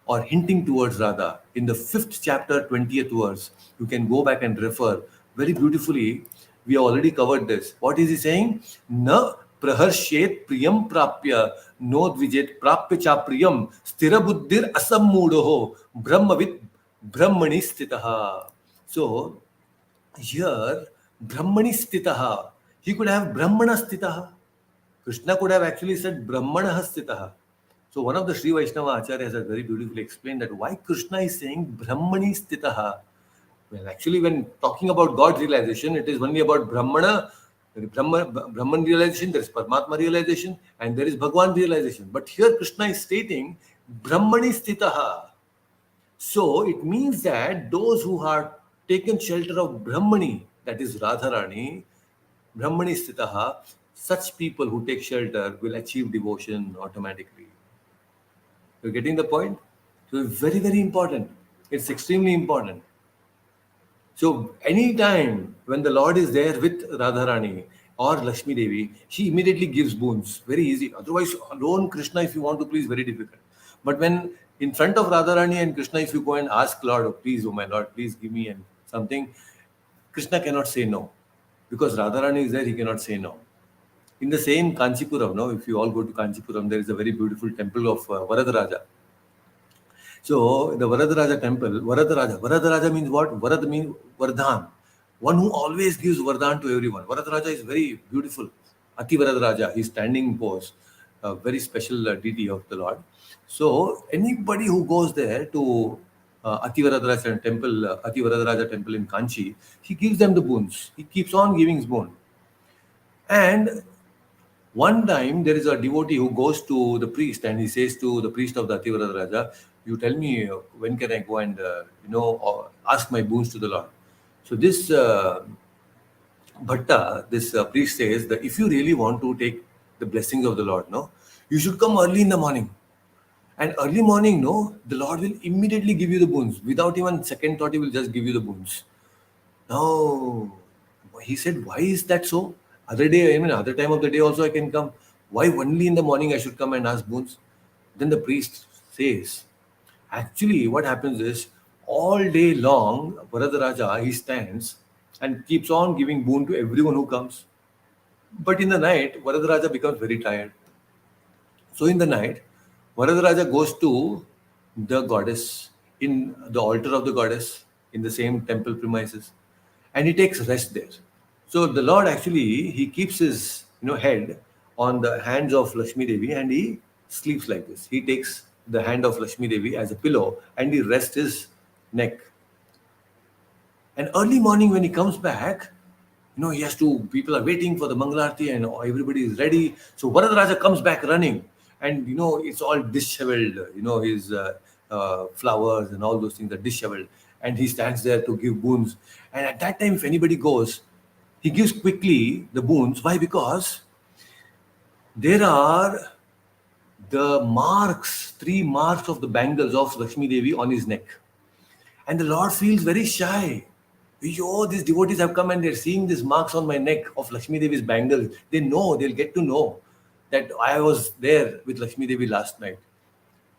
or hinting towards Radha. In the 5th chapter, 20th verse, you can go back and refer very beautifully. We have already covered this. What is he saying? Na praharshet priyam prapya no dvijet prapya cha priyam stira buddhir asammudoho brahmavit brahmani stitaha. So here, brahmani stitaha. He could have brahmana stitaha. Krishna could have actually said brahmana stitaha. So one of the Sri Vaishnava Acharyas has very beautifully explained that why Krishna is saying Brahmani Stitaha. Well, actually, when talking about God realization, it is only about Brahmana, Brahman realization, there is Paramatma realization, and there is Bhagwan realization. But here Krishna is stating Brahmani Stitaha. So it means that those who are taken shelter of Brahmani, that is Radharani, Brahmani Stitaha, such people who take shelter will achieve devotion automatically. You're getting the point? So it's very, very important. It's extremely important. So anytime when the Lord is there with Radharani or Lakshmi Devi, she immediately gives boons. Very easy. Otherwise, alone Krishna, if you want to please, very difficult. But when in front of Radharani and Krishna, if you go and ask Lord, oh, please, oh my Lord, please give me and something, Krishna cannot say no. Because Radharani is there, he cannot say no. In the same Kanchipuram, no, if you all go to Kanchipuram, there is a very beautiful temple of Varadaraja. So the Varadaraja temple, Varadaraja means what? Varad means Vardhan. One who always gives Vardhan to everyone. Varadaraja is very beautiful. Ati Varadaraja, he's standing pose, a very special deity of the Lord. So anybody who goes there to Ati Varadaraja temple in Kanchi, he gives them the boons. He keeps on giving his boon. And one time, there is a devotee who goes to the priest and he says to the priest of the Ativrata Raja, "You tell me when can I go and ask my boons to the Lord." So this Bhatta, this priest says that if you really want to take the blessings of the Lord, no, you should come early in the morning. And early morning, no, the Lord will immediately give you the boons without even second thought. He will just give you the boons. Now, he said, why is that so? Other day, I mean, other time of the day also I can come. Why only in the morning I should come and ask boons? Then the priest says, actually, what happens is All day long, Varadaraja, he stands and keeps on giving boon to everyone who comes. But in the night, Varadaraja becomes very tired. So in the night, Varadaraja goes to the goddess in the altar of the goddess in the same temple premises, and he takes rest there. So the Lord actually he keeps his head on the hands of Lakshmi Devi and he sleeps like this. He takes the hand of Lakshmi Devi as a pillow and he rests his neck. And early morning when he comes back, he has to, people are waiting for the Mangalarti and everybody is ready. So Varadaraja comes back running and, it's all disheveled, his flowers and all those things are disheveled. And he stands there to give boons. And at that time, if anybody goes, he gives quickly the boons. Why? Because there are the marks, 3 marks of the bangles of Lakshmi Devi on his neck. And the Lord feels very shy. Yo, these devotees have come and they're seeing these marks on my neck of Lakshmi Devi's bangles. They know, they'll get to know that I was there with Lakshmi Devi last night.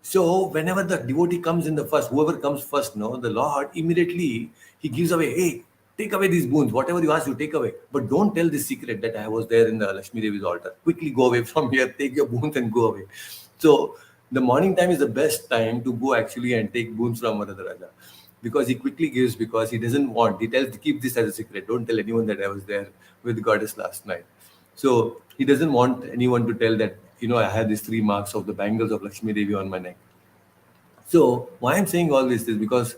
So whenever the devotee comes in the first, whoever comes first, no, the Lord immediately he gives away, hey, take away these boons, whatever you ask, you take away. But don't tell this secret that I was there in the Lakshmi Devi's altar. Quickly go away from here, take your boons and go away. So the morning time is the best time to go actually and take boons from Varadaraja. Because he quickly gives, because he doesn't want, he tells keep this as a secret. Don't tell anyone that I was there with the goddess last night. So he doesn't want anyone to tell that, I had these 3 marks of the bangles of Lakshmi Devi on my neck. So why I'm saying all this is because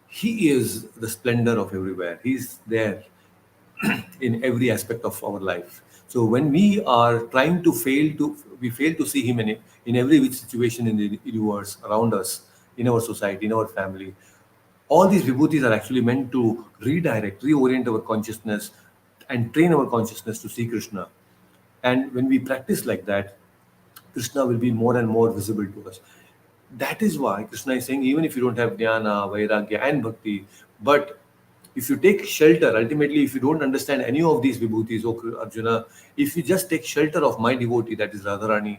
he is the splendor of everywhere. He's there in every aspect of our life. So when we are trying to we fail to see him in every which situation in the universe around us, in our society, in our family. All these vibhutis are actually meant to redirect, reorient our consciousness and train our consciousness to see Krishna. And when we practice like that, Krishna will be more and more visible to us. That is why Krishna is saying, even if you don't have jnana, vairagya, and bhakti, but if you take shelter, ultimately, if you don't understand any of these vibhutis, O Arjuna, if you just take shelter of my devotee, that is Radharani,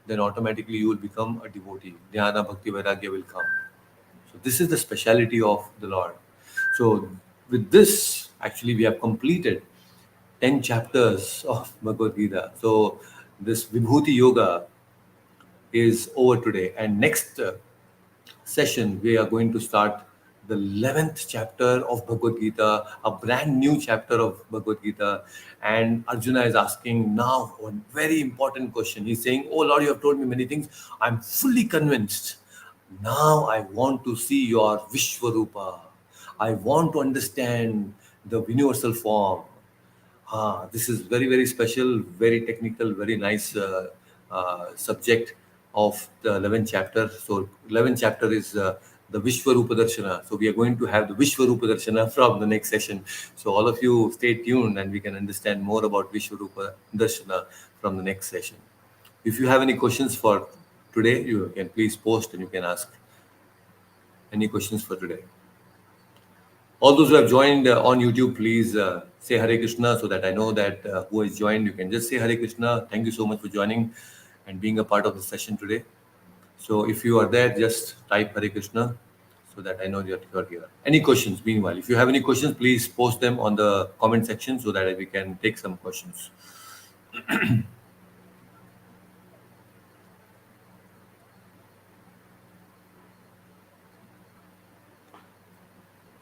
then automatically you will become a devotee. Jnana, bhakti, vairagya will come. So this is the speciality of the Lord. So with this, actually, we have completed 10 chapters of Bhagavad Gita. So this Vibhuti Yoga is over today. And next session, we are going to start the 11th chapter of Bhagavad Gita, a brand new chapter of Bhagavad Gita. And Arjuna is asking now one very important question. He's saying, oh Lord, you have told me many things. I'm fully convinced. Now I want to see your Vishwarupa. I want to understand the universal form. This is very, very special, very technical, very nice subject of the 11th chapter. So 11th chapter is the Vishwarupa Darshana. So we are going to have the Vishwarupa Darshana from the next session. So all of you stay tuned and we can understand more about Vishwarupa Darshana from the next session. If you have any questions for today, you can please post and you can ask any questions for today. All those who have joined on YouTube, please say Hare Krishna so that I know that who has joined. You can just say Hare Krishna. Thank you so much for joining and being a part of the session today. So if you are there, just type Hare Krishna so that I know that you are here. Any questions? Meanwhile, if you have any questions, please post them on the comment section so that we can take some questions.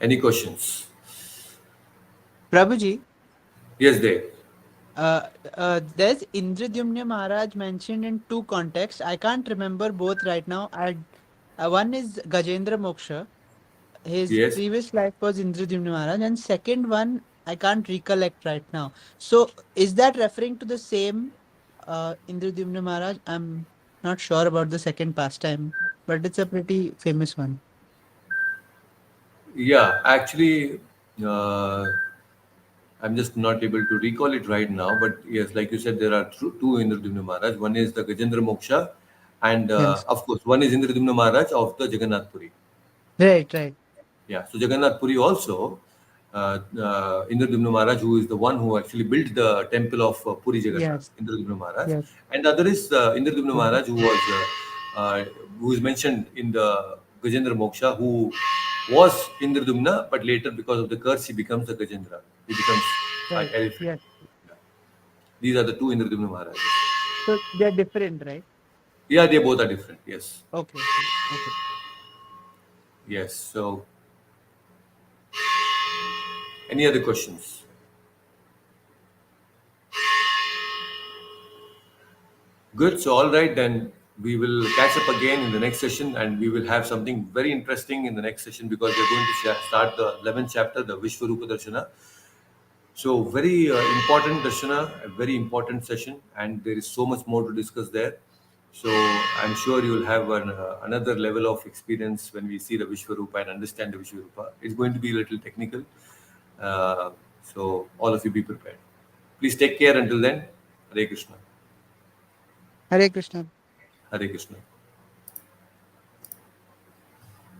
Any questions? Prabhuji, Yes, Dave. there's Indradyumna Maharaj mentioned in two contexts. I can't remember both right now. One is Gajendra Moksha. His Yes. previous life was Indradyumna Maharaj, and second one I can't recollect right now. So is that referring to the same Indradyumna Maharaj? I'm not sure about the second pastime, but it's a pretty famous one. Yeah, actually, uh, I'm just not able to recall it right now. But yes, like you said, there are two Indradumna Maharaj. One is the Gajendra Moksha, and Yes. of course, one is Indradumna Maharaj of the Jagannath Puri. Right, right. Yeah, so Jagannath Puri also, Indradumna Maharaj, who is the one who actually built the temple of Puri Jagannath, Yes, Indradumna Maharaj, yes. and the other is Indradumna Maharaj, who is mentioned in the Gajendra Moksha, who was Indradumna, but later because of the curse he becomes the Gajendra. He becomes an Right. elephant. Yes. These are the two Indradumna Maharajas. So they're different, right? Yeah, they both are different. Yes. Okay. Okay. Okay. Yes. So, any other questions? Good. So, all right, then we will catch up again in the next session, and we will have something very interesting in the next session because we're going to start the 11th chapter, the Vishwarupa Darshana. So, very important darshana, a very important session, and there is so much more to discuss there. So, I'm sure you will have another level of experience when we see the Vishwarupa and understand the Vishwarupa. It's going to be a little technical. Uh, so, all of you be prepared. Please take care until then. Hare Krishna. Hare Krishna. Hare Krishna.